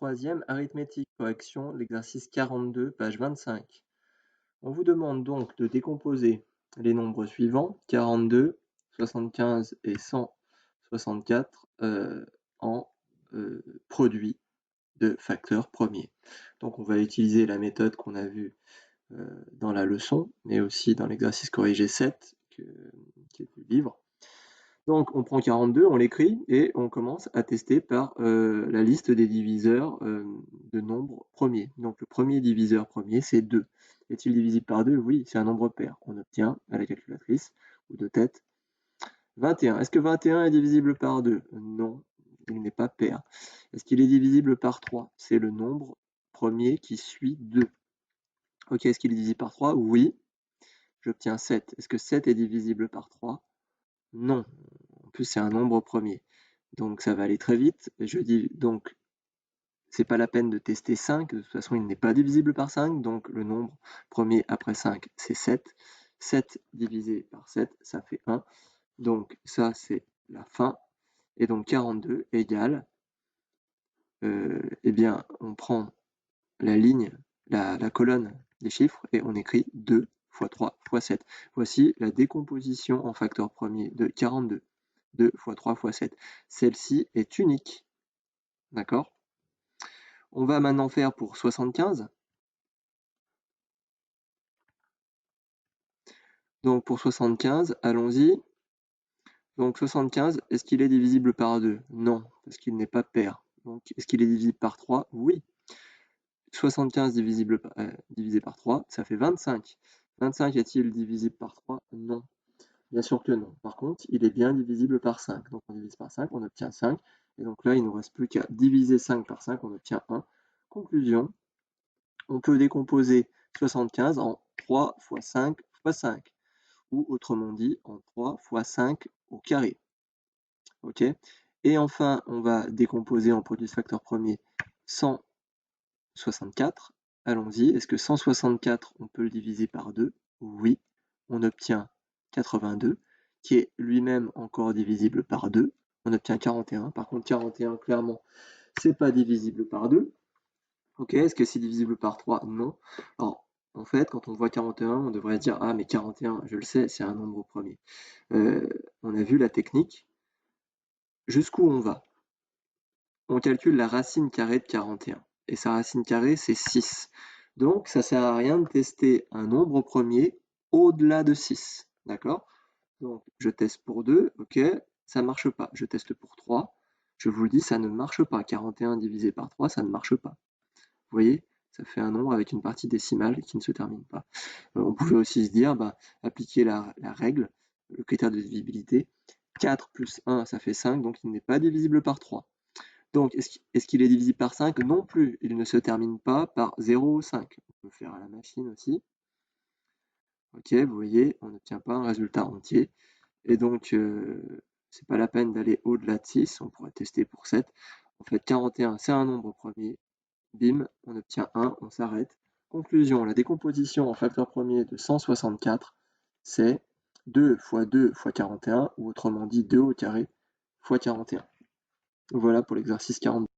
troisième, arithmétique, correction, l'exercice 42, page 25. On vous demande donc de décomposer les nombres suivants, 42, 75 et 164, en produits de facteurs premiers. Donc on va utiliser la méthode qu'on a vue dans la leçon, mais aussi dans l'exercice corrigé 7, qui est du livre. Donc on prend 42, on l'écrit et on commence à tester par la liste des diviseurs de nombres premiers. Donc le premier diviseur premier, c'est 2. Est-il divisible par 2? Oui, c'est un nombre pair. On obtient à la calculatrice, ou de tête, 21. Est-ce que 21 est divisible par 2? Non, il n'est pas pair. Est-ce qu'il est divisible par 3? C'est le nombre premier qui suit 2. Ok, est-ce qu'il est divisible par 3? Oui. J'obtiens 7. Est-ce que 7 est divisible par 3? Non. En plus, c'est un nombre premier. Donc, ça va aller très vite. Je dis donc, c'est pas la peine de tester 5. De toute façon, il n'est pas divisible par 5. Donc, le nombre premier après 5, c'est 7. 7 divisé par 7, ça fait 1. Donc, ça, c'est la fin. Et donc, 42 égale, eh bien, on prend la ligne, la colonne des chiffres et on écrit 2 fois 3 fois 7. Voici la décomposition en facteur premier de 42. 2 fois 3 fois 7. Celle-ci est unique. D'accord? On va maintenant faire pour 75. Donc pour 75, allons-y. Donc 75, est-ce qu'il est divisible par 2? Non, parce qu'il n'est pas pair. Donc est-ce qu'il est divisible par 3? Oui. 75 divisé par 3, ça fait 25. 25 est-il divisible par 3? Non. Bien sûr que non. Par contre, il est bien divisible par 5. Donc on divise par 5, on obtient 5. Et donc là, il ne nous reste plus qu'à diviser 5 par 5, on obtient 1. Conclusion, on peut décomposer 75 en 3 fois 5 fois 5. Ou autrement dit, en 3 fois 5 au carré. Ok? Et enfin, on va décomposer en produit de facteur premier 164. Allons-y. Est-ce que 164, on peut le diviser par 2? Oui. On obtient 82, qui est lui-même encore divisible par 2. On obtient 41. Par contre, 41, clairement, c'est pas divisible par 2. Ok, est-ce que c'est divisible par 3? Non. Alors, en fait, quand on voit 41, on devrait se dire, ah, mais 41, je le sais, c'est un nombre premier. On a vu la technique. Jusqu'où on va? On calcule la racine carrée de 41. Et sa racine carrée, c'est 6. Donc, ça ne sert à rien de tester un nombre premier au-delà de 6. D'accord? Donc, je teste pour 2, ok, ça ne marche pas. Je teste pour 3, je vous le dis, ça ne marche pas. 41 divisé par 3, ça ne marche pas. Vous voyez? Ça fait un nombre avec une partie décimale qui ne se termine pas. On pouvait aussi se dire, appliquer la règle, le critère de divisibilité. 4 plus 1, ça fait 5, donc il n'est pas divisible par 3. Donc, est-ce qu'il est divisible par 5? Non plus, il ne se termine pas par 0 ou 5. On peut faire à la machine aussi. Ok, vous voyez, on n'obtient pas un résultat entier. Et donc, c'est pas la peine d'aller au-delà de 6, on pourrait tester pour 7. En fait, 41, c'est un nombre premier. Bim, on obtient 1, on s'arrête. Conclusion, la décomposition en facteur premier de 164, c'est 2 fois 2 fois 41, ou autrement dit 2 au carré fois 41. Voilà pour l'exercice 42.